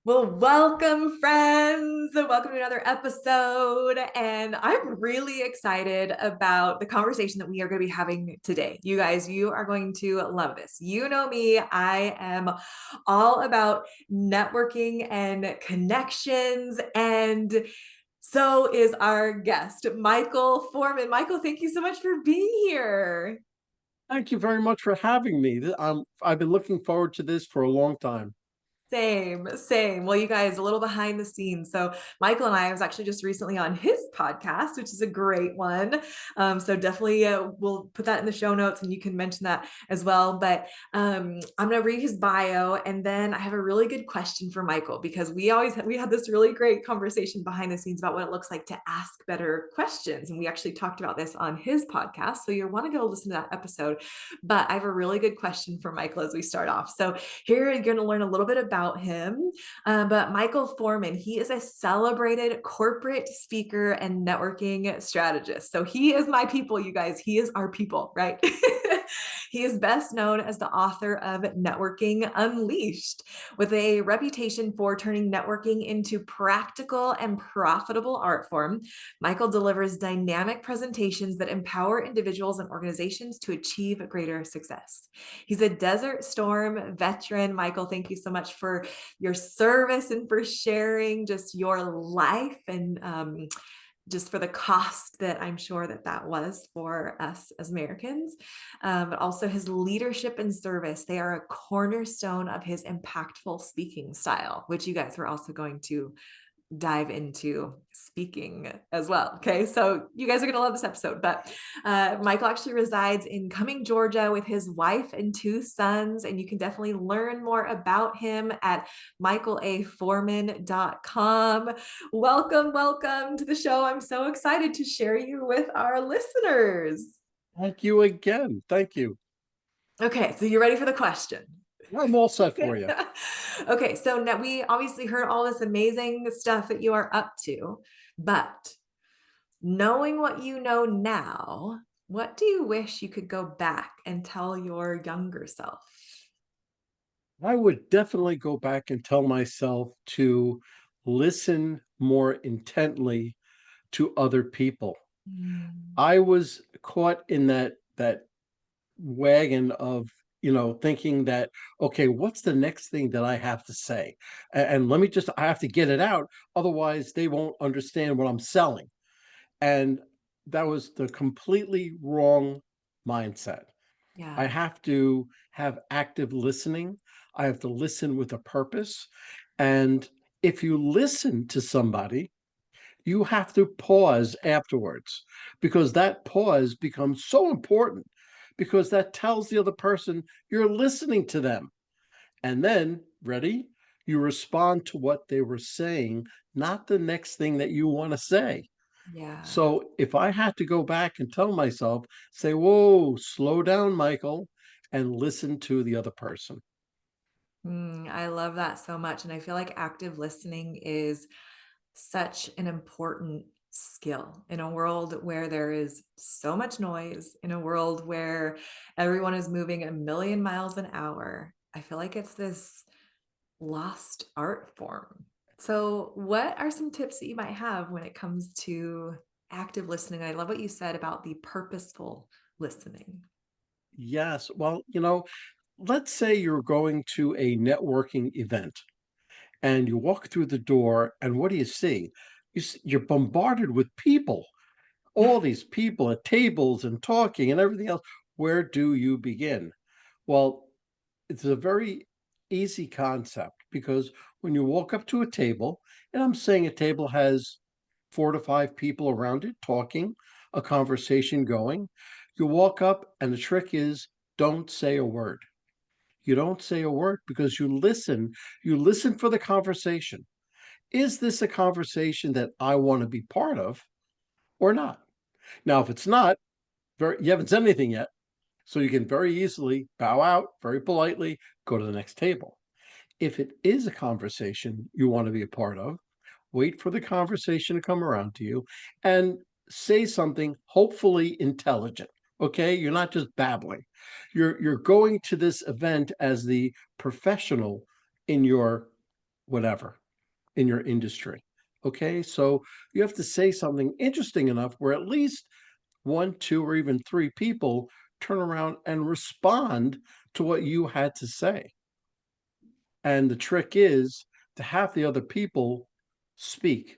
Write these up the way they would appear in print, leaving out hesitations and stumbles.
Well, welcome, friends. Welcome to another episode. And I'm really excited about the conversation that we are going to be having today. You guys, you are going to love this. You know me, I am all about networking and connections. And so is our guest, Michael Forman. Michael, thank you so much for being here. Thank you very much for having me. I've been looking forward to this for a long time. Same, same. Well, you guys, a little behind the scenes. So, Michael and I was actually just recently on his podcast, which is a great one. So, definitely we'll put that in the show notes and you can mention that as well. But I'm going to read his bio and then I have a really good question for Michael because we had this really great conversation behind the scenes about what it looks like to ask better questions. And we actually talked about this on his podcast. So, you'll want to go listen to that episode. But I have a really good question for Michael as we start off. So, here you're going to learn a little bit about him. But Michael Forman, he is a celebrated corporate speaker and networking strategist. So he is my people, you guys. He is our people, right? He is best known as the author of Networking Unleashed, with a reputation for turning networking into practical and profitable art form. Michael delivers dynamic presentations that empower individuals and organizations to achieve greater success. He's a Desert Storm veteran. Michael, thank you so much for your service and for sharing just your life and just for the cost that I'm sure that that was for us as Americans, but also his leadership and service. They are a cornerstone of his impactful speaking style, which you guys were also going to dive into speaking as well. Okay, so you guys are going to love this episode. But Michael actually resides in Cumming, Georgia, with his wife and two sons. And you can definitely learn more about him at michaelaforman.com. Welcome, welcome to the show. I'm so excited to share you with our listeners. Thank you again. Thank you. Okay, so you're ready for the question. I'm all set for you. Okay, so now we obviously heard all this amazing stuff that you are up to, but knowing what you know now, what do you wish you could go back and tell your younger self? I would definitely go back and tell myself to listen more intently to other people. Mm, I was caught in that wagon of thinking that, okay, what's the next thing that I have to say, and let me just, I have to get it out, otherwise they won't understand what I'm selling. And that was the completely wrong mindset. I yeah, have to have active listening. I have to listen with a purpose. And if you listen to somebody, you have to pause afterwards, because that pause becomes so important, because that tells the other person you're listening to them. And then, ready? You respond to what they were saying, not the next thing that you want to say. yeah. So if I had to go back and tell myself, say, whoa, slow down, Michael, and listen to the other person. I love that so much. And I feel like active listening is such an important skill in a world where there is so much noise, in a world where everyone is moving a million miles an hour. I feel like it's this lost art form. So, what are some tips that you might have when it comes to active listening? I love what you said about the purposeful listening. Yes. Well, let's say you're going to a networking event and you walk through the door, and what do you see? You're bombarded with people, all these people at tables and talking and everything else. Where do you begin? Well, it's a very easy concept, because when you walk up to a table, and I'm saying a table has 4 to 5 people around it talking, a conversation going, you walk up, and the trick is, don't say a word. You don't say a word, because you listen for the conversation. Is this a conversation that I want to be part of or not? Now, if it's not, you haven't said anything yet. So you can very easily bow out very politely, go to the next table. If it is a conversation you want to be a part of, wait for the conversation to come around to you and say something hopefully intelligent. Okay, you're not just babbling. You're going to this event as the professional in your whatever in your industry. Okay, so you have to say something interesting enough where at least one, two, or even three people turn around and respond to what you had to say. And the trick is to have the other people speak,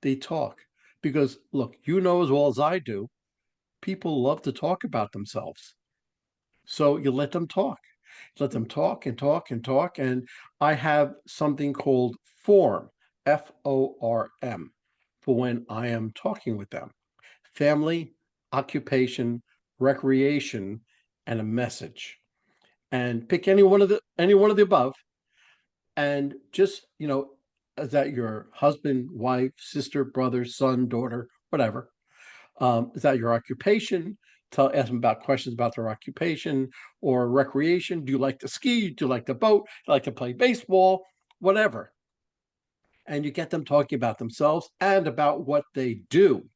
they talk. Because look, you know as well as I do, people love to talk about themselves. So you let them talk. Let them talk and talk and talk. And I have something called form, FORM, for when I am talking with them: family, occupation, recreation, and a message. And pick any one of the above, and just, is that your husband, wife, sister, brother, son, daughter, whatever? Is that your occupation? Ask them about questions about their occupation or recreation. Do you like to ski? Do you like to boat? Do you like to play baseball? Whatever. And you get them talking about themselves and about what they do.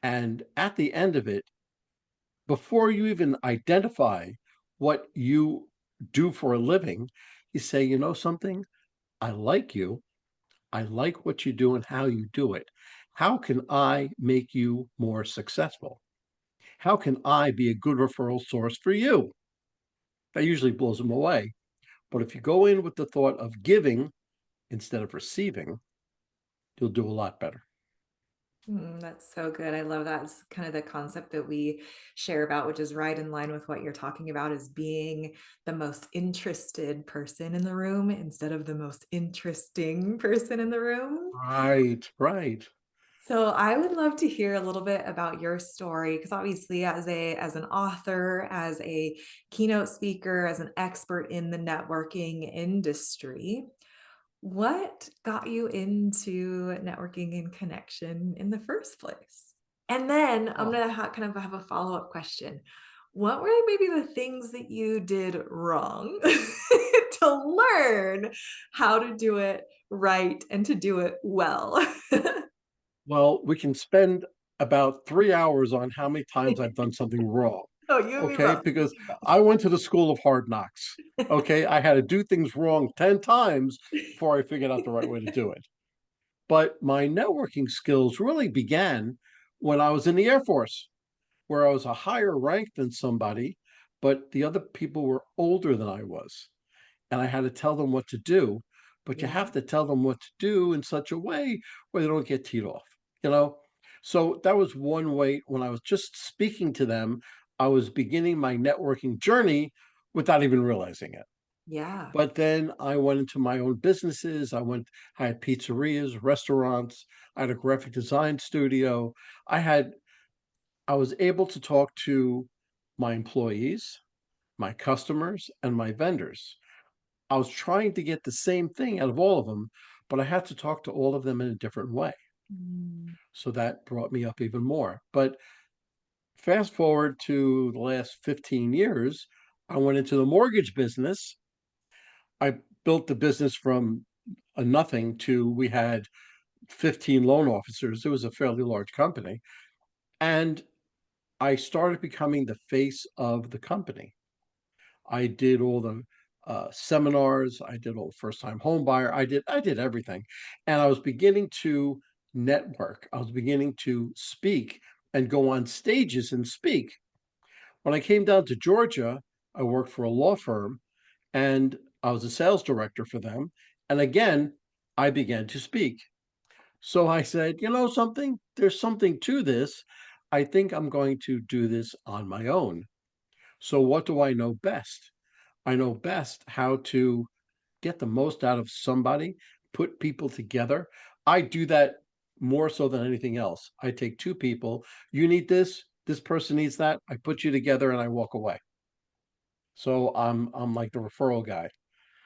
And at the end of it, before you even identify what you do for a living, you say, you know something? I like you. I like what you do and how you do it. How can I make you more successful? How can I be a good referral source for you? That usually blows them away. But if you go in with the thought of giving instead of receiving, you'll do a lot better. That's so good. I love that. It's kind of the concept that we share about, which is right in line with what you're talking about, is being the most interested person in the room instead of the most interesting person in the room. Right, right. So I would love to hear a little bit about your story, because obviously as an author, as a keynote speaker, as an expert in the networking industry, what got you into networking and connection in the first place? And then I'm Oh, gonna kind of have a follow-up question. What were maybe the things that you did wrong to learn how to do it right and to do it well? well, we can spend about 3 hours on how many times I've done something wrong. Oh, you and me Okay, both. because You and I went to the school of hard knocks. Okay, I had to do things wrong 10 times before I figured out the right way to do it. But my networking skills really began when I was in the Air Force, where I was a higher rank than somebody, but the other people were older than I was. And I had to tell them what to do. But you Yeah. have to tell them what to do in such a way where they don't get teed off, you know? So that was one way. When I was just speaking to them, I was beginning my networking journey without even realizing it. Yeah. But then I went into my own businesses. I had pizzerias, restaurants, I had a graphic design studio. I had, I was able to talk to my employees, my customers, and my vendors. I was trying to get the same thing out of all of them, but I had to talk to all of them in a different way. Mm. So that brought me up even more. But fast forward to the last 15 years, I went into the mortgage business. I built the business from a nothing to, we had 15 loan officers. It was a fairly large company. And I started becoming the face of the company. I did all the seminars. I did all the first time home buyer. I did everything, and I was beginning to network. I was beginning to speak and go on stages and speak. When I came down to Georgia, I worked for a law firm, and I was a sales director for them. And again, I began to speak. So I said, you know something? There's something to this. I think I'm going to do this on my own. So what do I know best? I know best how to get the most out of somebody, put people together. I do that more so than anything else. I take two people, you need this person needs that. I put you together and I walk away. So I'm like the referral guy.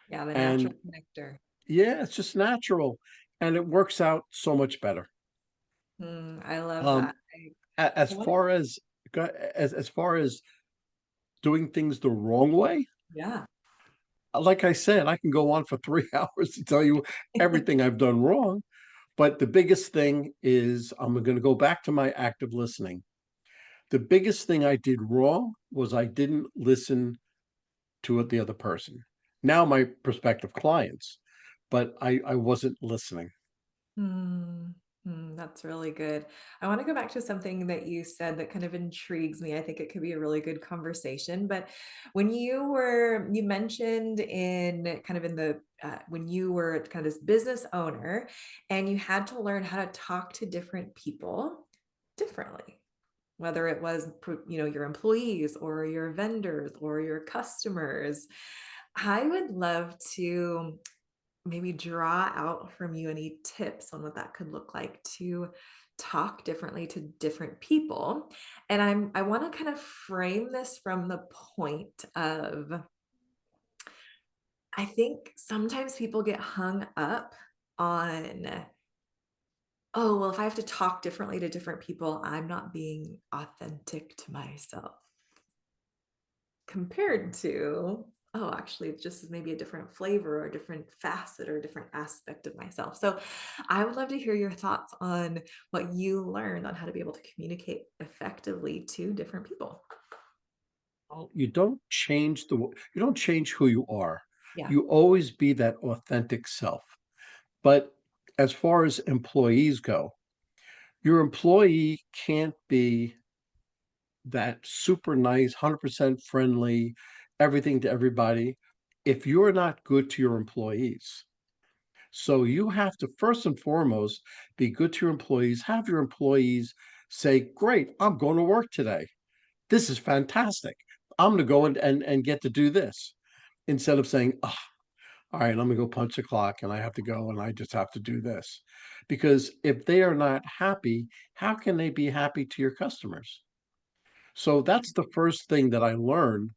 Yeah, the natural And connector. yeah, it's just natural and it works out so much better. I love Um that. as What? far as as far as doing things the wrong way, Yeah. like I said, I can go on for 3 hours to tell you everything I've done wrong. But the biggest thing is, I'm going to go back to my active listening. The biggest thing I did wrong was I didn't listen to the other person. Now, my prospective clients. but I wasn't listening. Mm, that's really good. I want to go back to something that you said that kind of intrigues me. I think it could be a really good conversation. But when you mentioned in kind of in the, when you were kind of this business owner and you had to learn how to talk to different people differently, whether it was, your employees or your vendors or your customers. I would love to maybe draw out from you any tips on what that could look like to talk differently to different people. And I want to kind of frame this from the point of, I think sometimes people get hung up on, oh, well, if I have to talk differently to different people, I'm not being authentic to myself, compared to, oh, actually, it's just maybe a different flavor or a different facet or a different aspect of myself. So I would love to hear your thoughts on what you learned on how to be able to communicate effectively to different people. Well, you don't change who you are. Yeah. You always be that authentic self. But as far as employees go, your employee can't be that super nice, 100% friendly, everything to everybody if you're not good to your employees. So you have to first and foremost be good to your employees, have your employees say, "Great, I'm going to work today. This is fantastic. I'm going to go and get to do this." Instead of saying, "Oh, all right, I'm going to go punch the clock and I have to go and I just have to do this." Because if they are not happy, how can they be happy to your customers? So that's the first thing that I learned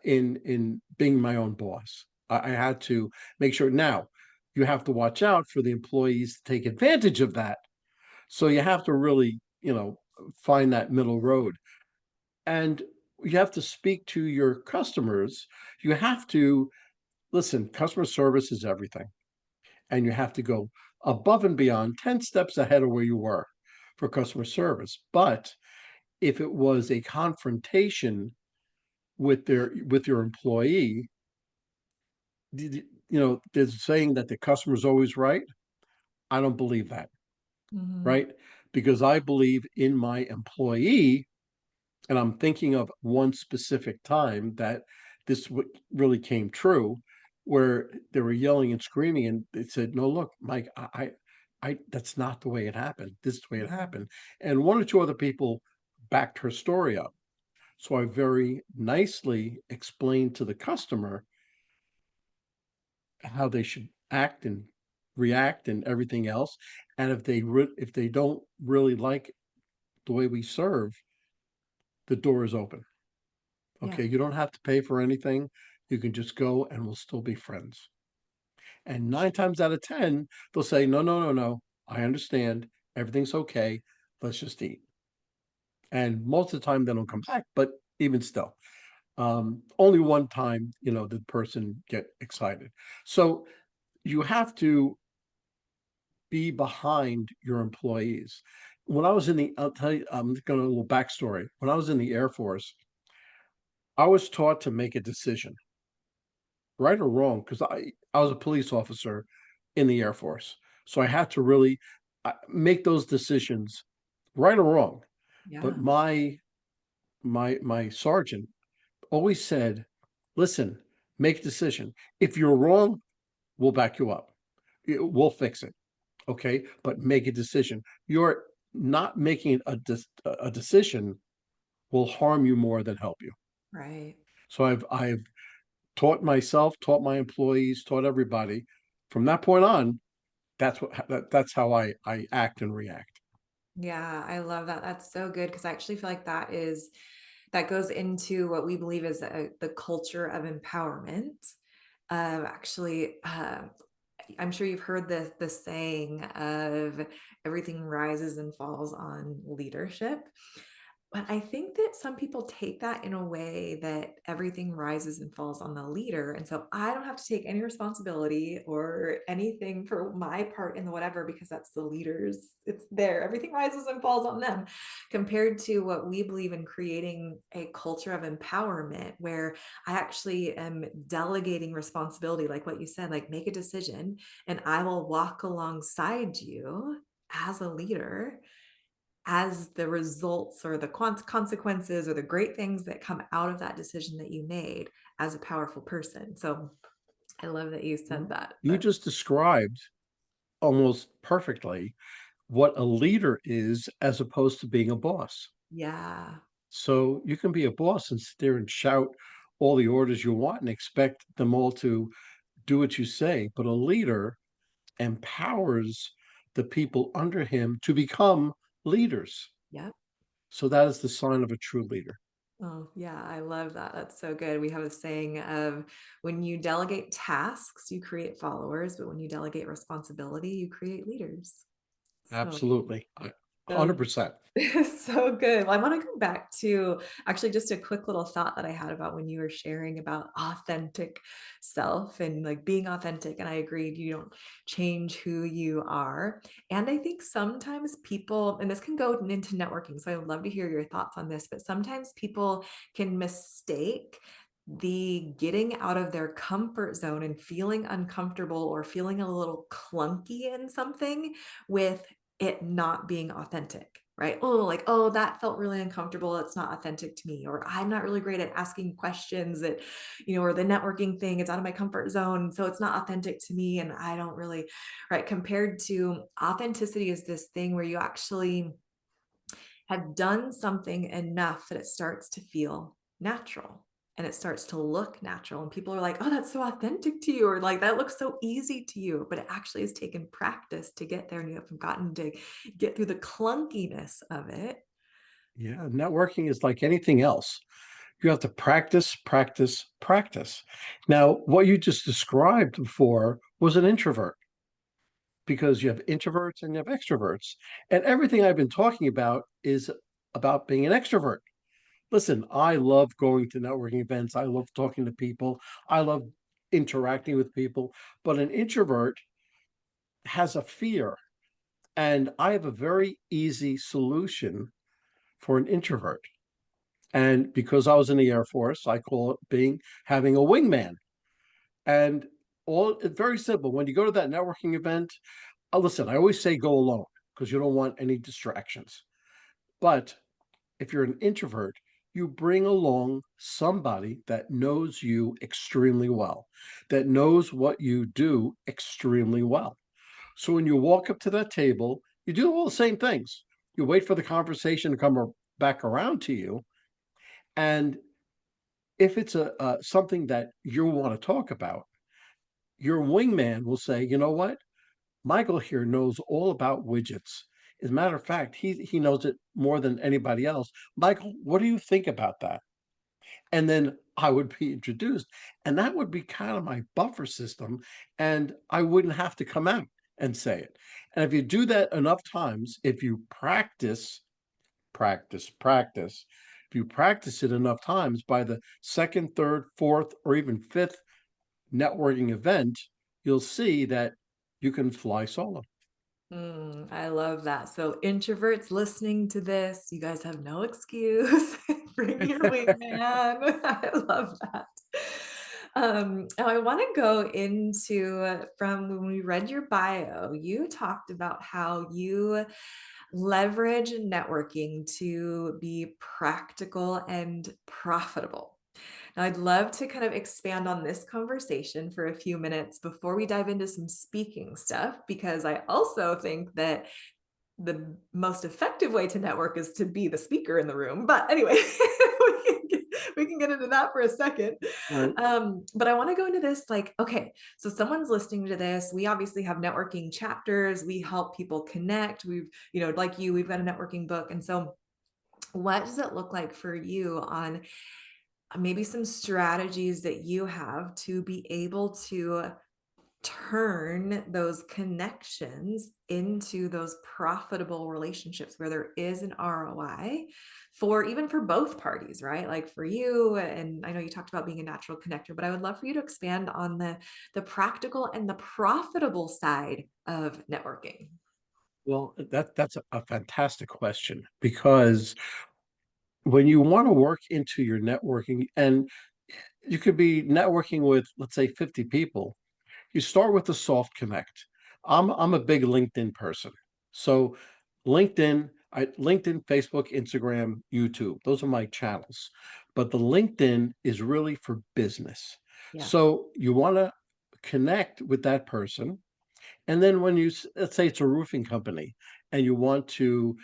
in being my own boss. I had to make sure. Now, you have to watch out for the employees to take advantage of that. So you have to really, find that middle road. And you have to speak to your customers. You have to listen, customer service is everything. And you have to go above and beyond 10 steps ahead of where you were for customer service. But if it was a confrontation with your employee, there's a saying that the customer is always right. I don't believe that, Mhm. right? Because I believe in my employee, and I'm thinking of one specific time that really came true, where they were yelling and screaming, and they said, "No, look, Mike, that's not the way it happened. This is the way it happened." And one or two other people backed her story up. So I very nicely explained to the customer how they should act and react and everything else. And if they don't really like the way we serve, the door is open. Yeah. Okay, you don't have to pay for anything. You can just go and we'll still be friends. And 9 times out of 10, they'll say, "No, no, no, no. I understand. Everything's okay. Let's just eat." And most of the time they don't come back, but even still. Only one time, the person get excited. So you have to be behind your employees. When I was in the I'll tell you, I'm gonna a little backstory. When I was in the Air Force, I was taught to make a decision, right or wrong, because I was a police officer in the Air Force. So I had to really make those decisions, right or wrong. But Yeah. my sergeant always said, "Listen, make a decision. If you're wrong, we'll back you up. We'll fix it. Okay, but make a decision. You're not making a decision will harm you more than help you." Right. So I've taught myself, taught my employees, taught everybody. From that point on, that's how I act and react. Yeah, I love that. That's so good because I actually feel like that goes into what we believe is the culture of empowerment. Actually, I'm sure you've heard the saying of everything rises and falls on leadership. But I think that some people take that in a way that everything rises and falls on the leader. And so I don't have to take any responsibility or anything for my part in the whatever, because that's the leaders. It's there. Everything rises and falls on them, compared to what we believe in, creating a culture of empowerment where I actually am delegating responsibility, like what you said, like make a decision and I will walk alongside you as a leader, as the results or the consequences or the great things that come out of that decision that you made as a powerful person. So I love that you said Well, that. you just described almost perfectly what a leader is as opposed to being a boss. Yeah. So you can be a boss and sit there and shout all the orders you want and expect them all to do what you say. But a leader empowers the people under him to become leaders. Yeah. So that is the sign of a true leader. Oh, yeah. I love that. That's so good. We have a saying of, when you delegate tasks, you create followers, but when you delegate responsibility, you create leaders. So, Absolutely. so 100%. so good. Well, I want to go back to actually just a quick little thought that I had about when you were sharing about authentic self and like being authentic. And I agreed, you don't change who you are. And I think sometimes people, and this can go into networking, so I would love to hear your thoughts on this, but sometimes people can mistake the getting out of their comfort zone and feeling uncomfortable or feeling a little clunky in something with it not being authentic, right? Oh, like, oh, that felt really uncomfortable. It's not authentic to me. Or I'm not really great at asking questions that, or the networking thing, it's out of my comfort zone. So it's not authentic to me. And I don't really, right? Compared to authenticity is this thing where you actually have done something enough that it starts to feel natural and it starts to look natural. And people are like, oh, that's so authentic to you. Or like, that looks so easy to you. But it actually has taken practice to get there. And you haven't gotten to get through the clunkiness of it. Yeah. Networking is like anything else. You have to practice, practice, practice. Now, what you just described before was an introvert because you have introverts and you have extroverts. And everything I've been talking about is about being an extrovert. Listen, I love going to networking events. I love talking to people. I love interacting with people. But an introvert has a fear. And I have a very easy solution for an introvert. And because I was in the Air Force, I call it having a wingman. And it's very simple. When you go to that networking event, listen, I always say go alone because you don't want any distractions. But if you're an introvert, you bring along somebody that knows you extremely well, that knows what you do extremely well. So when you walk up to that table, you do all the same things. You wait for the conversation to come back around to you. And if it's something that you want to talk about, your wingman will say, you know what? Michael here knows all about widgets. As a matter of fact, he knows it more than anybody else. Michael, what do you think about that? And then I would be introduced, and that would be kind of my buffer system, and I wouldn't have to come out and say it. And if you do that enough times, if you practice, practice, practice, if you practice it enough times, by the second, third, fourth, or even fifth networking event, you'll see that you can fly solo. I love that. So, introverts listening to this, you guys have no excuse. Bring your wingman. I love that. Now I want to go into from when we read your bio, you talked about how you leverage networking to be practical and profitable. Now, I'd love to kind of expand on this conversation for a few minutes before we dive into some speaking stuff, because I also think that the most effective way to network is to be the speaker in the room. But anyway, we can get into that for a second. Right. But I want to go into this like, okay, so someone's listening to this. We obviously have networking chapters. We help people connect. We've, like you, we've got a networking book. And so, what does it look like for you on maybe some strategies that you have to be able to turn those connections into those profitable relationships where there is an ROI for even for both parties, right? Like for you, and I know you talked about being a natural connector, but I would love for you to expand on the practical and the profitable side of networking. Well, that's a fantastic question because when you want to work into your networking, and you could be networking with, let's say, 50 people, you start with a soft connect. I'm a big LinkedIn person. So LinkedIn, Facebook, Instagram, YouTube, those are my channels. But the LinkedIn is really for business. Yeah. So you want to connect with that person. And then when let's say it's a roofing company and you want to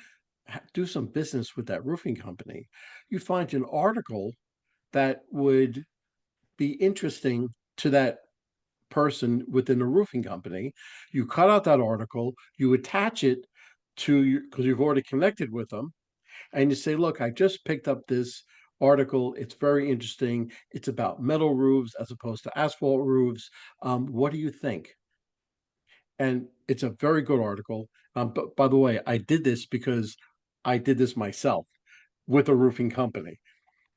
do some business with that roofing company, you find an article that would be interesting to that person within the roofing company. You cut out that article, you attach it to your, because you've already connected with them, and you say, look, I just picked up this article. It's very interesting. It's about metal roofs as opposed to asphalt roofs. What do you think? And it's a very good article. But by the way, I did this because I did this myself with a roofing company.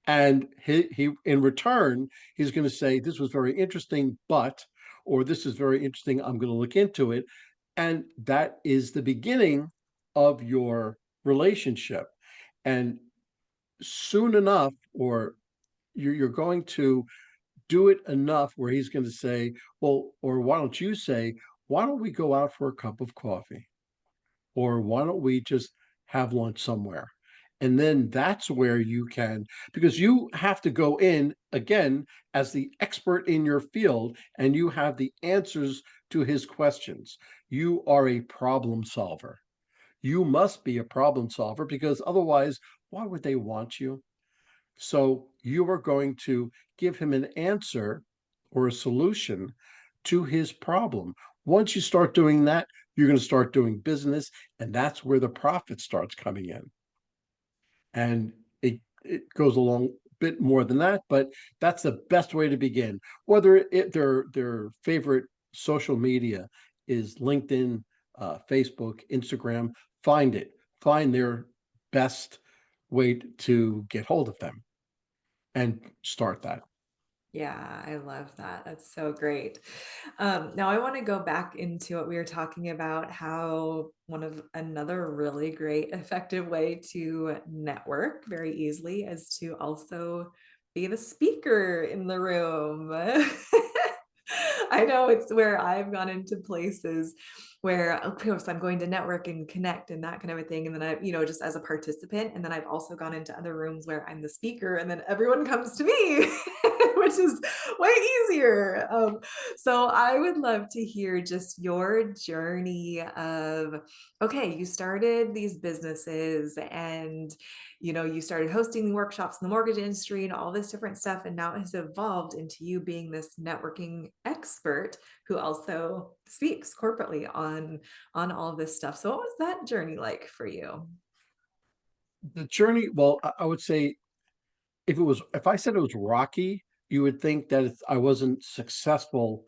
And he in return, he's going to say, this was very interesting, but, or this is very interesting, I'm going to look into it. And that is the beginning of your relationship. And soon enough, or you're going to do it enough where he's going to say, well, or why don't you say, why don't we go out for a cup of coffee? Or why don't we just have lunch somewhere? And then that's where you can, because you have to go in again as the expert in your field and you have the answers to his questions. You are a problem solver. You must be a problem solver because otherwise, why would they want you? So you are going to give him an answer or a solution to his problem. Once you start doing that, you're going to start doing business, and that's where the profit starts coming in. And it goes along a bit more than that, but that's the best way to begin. Whether their favorite social media is LinkedIn, Facebook, Instagram, find it. Find their best way to get hold of them and start that. Yeah, I love that. That's so great. Now I want to go back into what we were talking about, how one of another really great, effective way to network very easily is to also be the speaker in the room. I know it's where I've gone into places where, of course, I'm going to network and connect and that kind of a thing. And then just as a participant. And then I've also gone into other rooms where I'm the speaker and then everyone comes to me, which is way easier. So I would love to hear just your journey of, okay, you started these businesses and you started hosting workshops in the mortgage industry and all this different stuff, and now it has evolved into you being this networking expert who also speaks corporately on all this stuff. So what was that journey like for you? The journey, well, I would say if I said it was rocky, you would think that I wasn't successful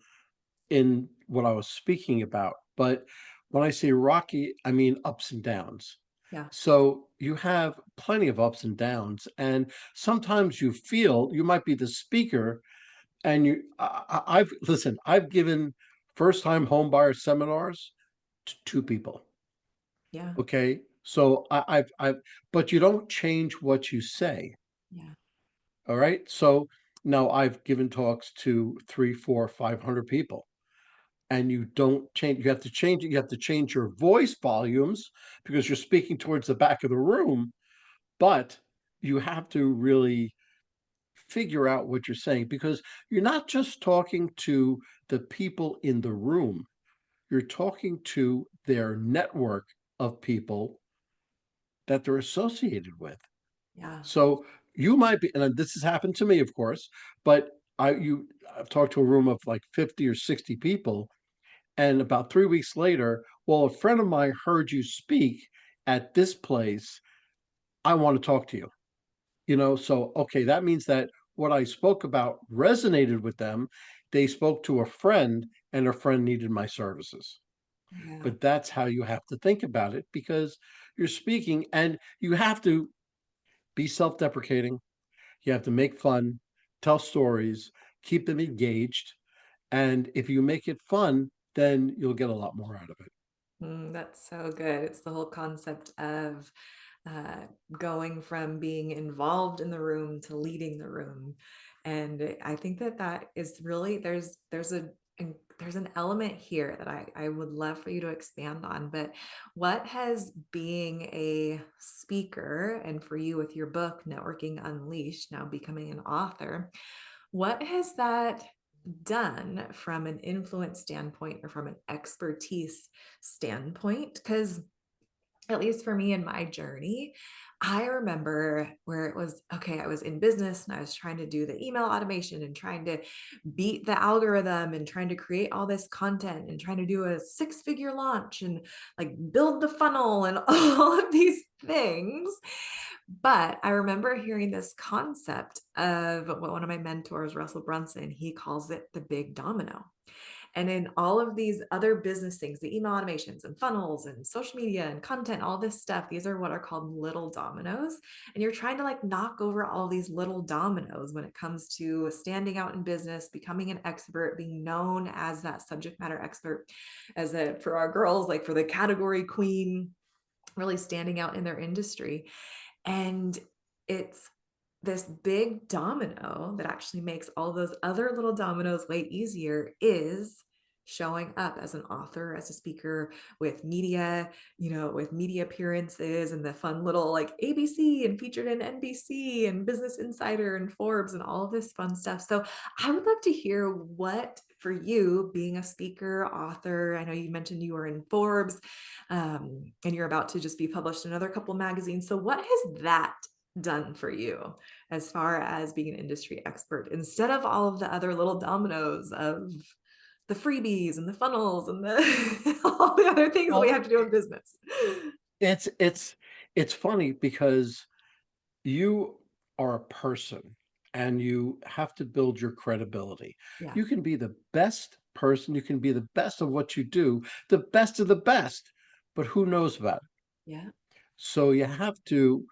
in what I was speaking about. But when I say rocky, I mean ups and downs. Yeah. So you have plenty of ups and downs, and sometimes you feel you might be the speaker, and I've listen. I've given first-time homebuyer seminars to two people. Yeah. Okay, so but you don't change what you say. Yeah. All right, so now I've given talks to three, four, 500 people, and you don't change. You have to change it. You have to change your voice volumes because you're speaking towards the back of the room, but you have to really figure out what you're saying because you're not just talking to the people in the room, you're talking to their network of people that they're associated with. Yeah. So you might be, and this has happened to me, of course, but I've talked to a room of like 50 or 60 people, and about 3 weeks later, well, a friend of mine heard you speak at this place. I want to talk to you. So okay, that means that what I spoke about resonated with them, they spoke to a friend and a friend needed my services. Yeah. But that's how you have to think about it because you're speaking and you have to be self-deprecating. You have to make fun, tell stories, keep them engaged. And if you make it fun, then you'll get a lot more out of it. That's so good. It's the whole concept of uh, going from being involved in the room to leading the room, and I think that that is really there's an element here that I would love for you to expand on. But what has being a speaker, and for you with your book Networking Unleashed, now becoming an author, what has that done from an influence standpoint or from an expertise standpoint? Because at least for me in my journey, I remember where it was okay, I was in business and I was trying to do the email automation and trying to beat the algorithm and trying to create all this content and trying to do a six-figure launch and like build the funnel and all of these things. But I remember hearing this concept of what one of my mentors, Russell Brunson, he calls it the big domino. And in all of these other business things, the email automations and funnels and social media and content, all this stuff, these are what are called little dominoes. And you're trying to like knock over all these little dominoes when it comes to standing out in business, becoming an expert, being known as that subject matter expert, as a for our girls, like for the category queen, really standing out in their industry. And it's this big domino that actually makes all those other little dominoes way easier is showing up as an author, as a speaker with media, with media appearances and the fun little like ABC and featured in NBC and Business Insider and Forbes and all of this fun stuff. So I would love to hear what for you being a speaker, author, I know you mentioned you were in Forbes, and you're about to just be published in another couple magazines. So what has that done for you as far as being an industry expert instead of all of the other little dominoes of the freebies and the funnels and the all the other things that we Well, have to do in business? it's it's it's funny because you are a person and you have to build your credibility. Yeah. You can be the best person, you can be the best of what you do, the best of the best, but who knows about it? Yeah. So you have to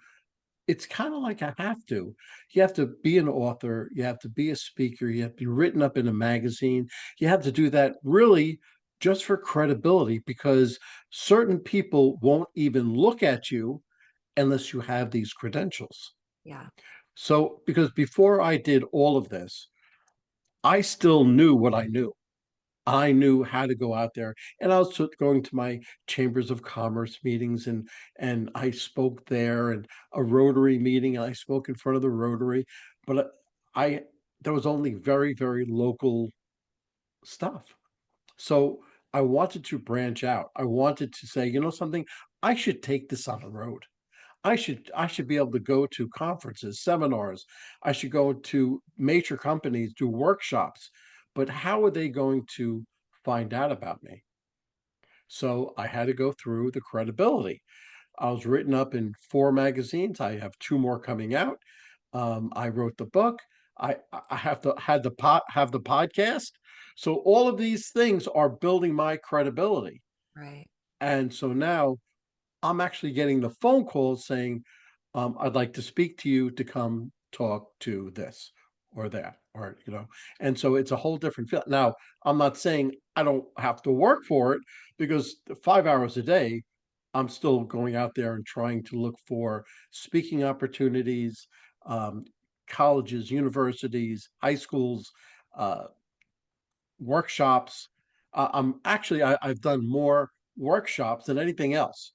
it's kind of like I have to. You have to be an author, you have to be a speaker, you have to be written up in a magazine. You have to do that really just for credibility because certain people won't even look at you unless you have these credentials. Yeah. So, because before I did all of this, I still knew what I knew. I knew how to go out there, and I was going to my chambers of commerce meetings, and I spoke there, and a Rotary meeting, and I spoke in front of the Rotary, but I there was only very, very local stuff. So I wanted to branch out. I wanted to say, you know something, I should take this on the road. I should be able to go to conferences, seminars. I should go to major companies, do workshops. But how are they going to find out about me? So I had to go through the credibility. I was written up in 4 magazines. I have 2 more coming out. I wrote the book. I have to had the have the podcast. So all of these things are building my credibility. Right. And so now I'm actually getting the phone calls saying, I'd like to speak to you to come talk to this or that, or. And so it's a whole different feel. Now, I'm not saying I don't have to work for it because 5 hours a day, I'm still going out there and trying to look for speaking opportunities, um, colleges, universities, high schools, uh, workshops. I've done more workshops than anything else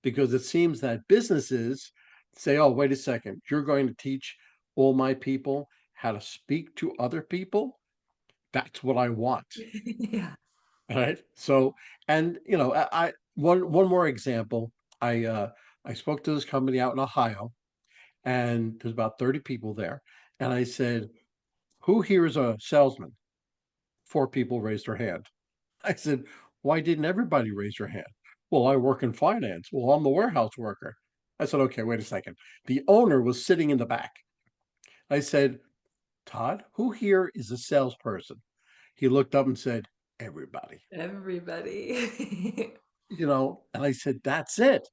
because it seems that businesses say, oh, wait a second, you're going to teach all my people how to speak to other people? That's what I want. Yeah. Right. So, and one more example. I uh I spoke to this company out in Ohio and there's about 30 people there. And I said, who here is a salesman? 4 people raised their hand. I said, why didn't everybody raise their hand? Well, I work in finance. Well, I'm the warehouse worker. I said, okay, wait a second. The owner was sitting in the back. I said, Todd, who here is a salesperson? He looked up and said, "Everybody." Everybody. And I said, "That's it."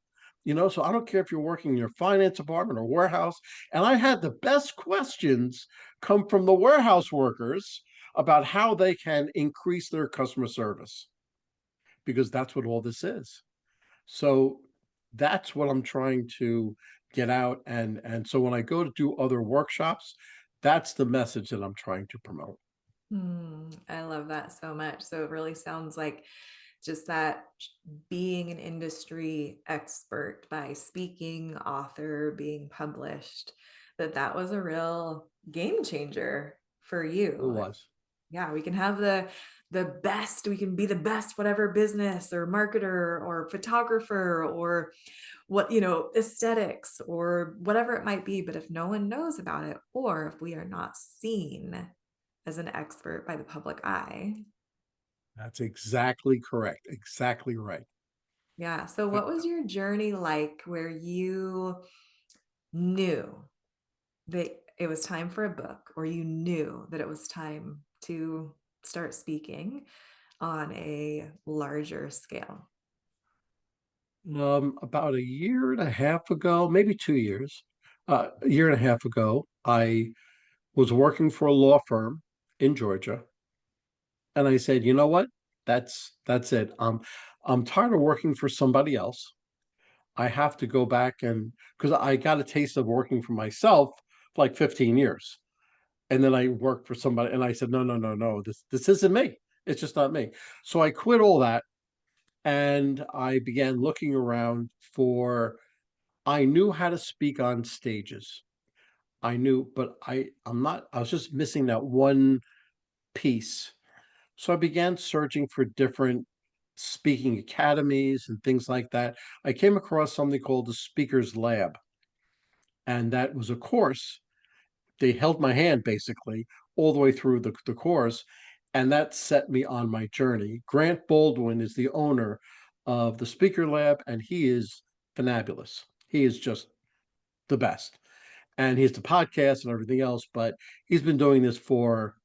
So I don't care if you're working in your finance department or warehouse. And I had the best questions come from the warehouse workers about how they can increase their customer service, because that's what all this is. So that's what I'm trying to get out. And so when I go to do other workshops, that's the message that I'm trying to promote. I love that so much. So it really sounds like just that being an industry expert by speaking, author, being published, that was a real game changer for It you. was. Yeah, we can have the best, we can be the best whatever business or marketer or photographer or aesthetics or whatever it might be, but if no one knows about it or if we are not seen as an expert by the public eye. That's exactly correct. Exactly right. Yeah. So I, what was your journey like where you knew that it was time for a book or you knew that it was time to start speaking on a larger scale? about a year and a half ago, maybe 2 years, a year and a half ago, I was working for a law firm in Georgia, and I said, "You know what? That's it. I'm tired of working for somebody else. I have to go back, and because I got a taste of working for myself for like 15 years, and then I worked for somebody, and I said, no, no, no, no, this isn't me. It's just not me." So I quit all that, and I began looking around for. I knew how to speak on stages. I knew, but I'm not. I was just missing that one piece. So I began searching for different speaking academies and things like that. I came across something called the Speakers Lab, and that was a course. They held my hand basically all the way through the course, and that set me on my journey. Grant Baldwin is the owner of the Speaker Lab, and he is fabulous. He is just the best. And he has the podcast and everything else, but he's been doing this for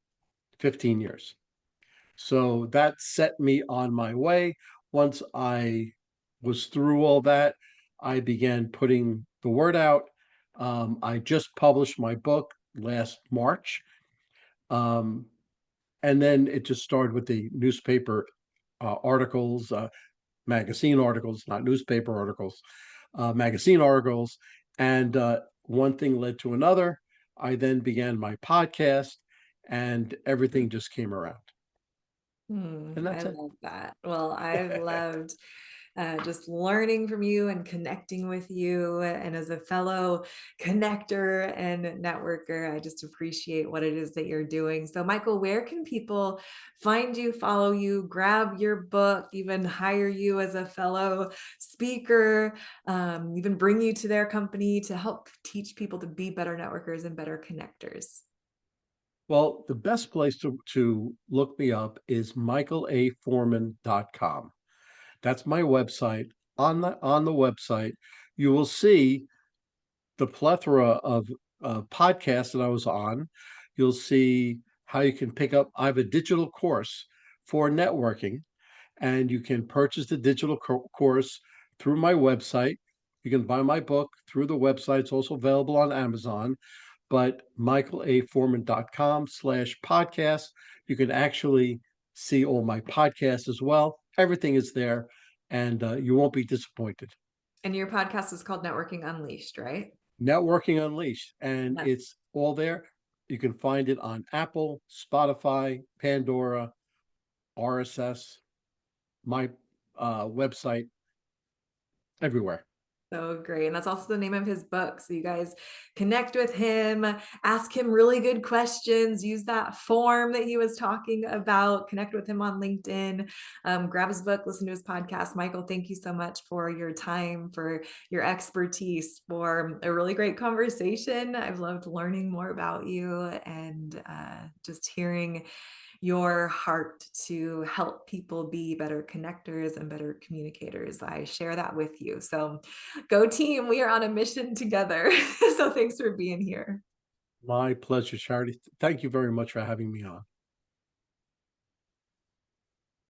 15 years. So that set me on my way. Once I was through all that, I began putting the word out. I just published my book last March. Um, and then it just started with the newspaper articles, magazine articles, not newspaper articles, magazine articles. And one thing led to another. I then began my podcast, and everything just came around. And I that's it. love that. Well, I've loved just learning from you and connecting with you. And as a fellow connector and networker, I just appreciate what it is that you're doing. So, Michael, where can people find you, follow you, grab your book, even hire you as a fellow speaker, even bring you to their company to help teach people to be better networkers and better connectors? Well, the best place to look me up is michaelaforman.com. That's my website. On the website, you will see the plethora of podcasts that I was on. You'll see how you can pick up. I have a digital course for networking, and you can purchase the digital course through my website. You can buy my book through the website. It's also available on Amazon, but michaelaforman.com/podcast. You can actually see all my podcasts as well. Everything is there, and you won't be disappointed. And your podcast is called Networking Unleashed, right? Networking Unleashed, and Yes. it's all there. You can find it on Apple, Spotify, Pandora, RSS, my website, everywhere. So great. And that's also the name of his book. So you guys connect with him, ask him really good questions, use that form that he was talking about, connect with him on LinkedIn, grab his book, listen to his podcast. Michael, thank you so much for your time, for your expertise, for a really great conversation. I've loved learning more about you and just hearing your heart to help people be better connectors and better communicators. I share that with you. So go team. We are on a mission together. So thanks for being here. My pleasure, Charity. Thank you very much for having me on.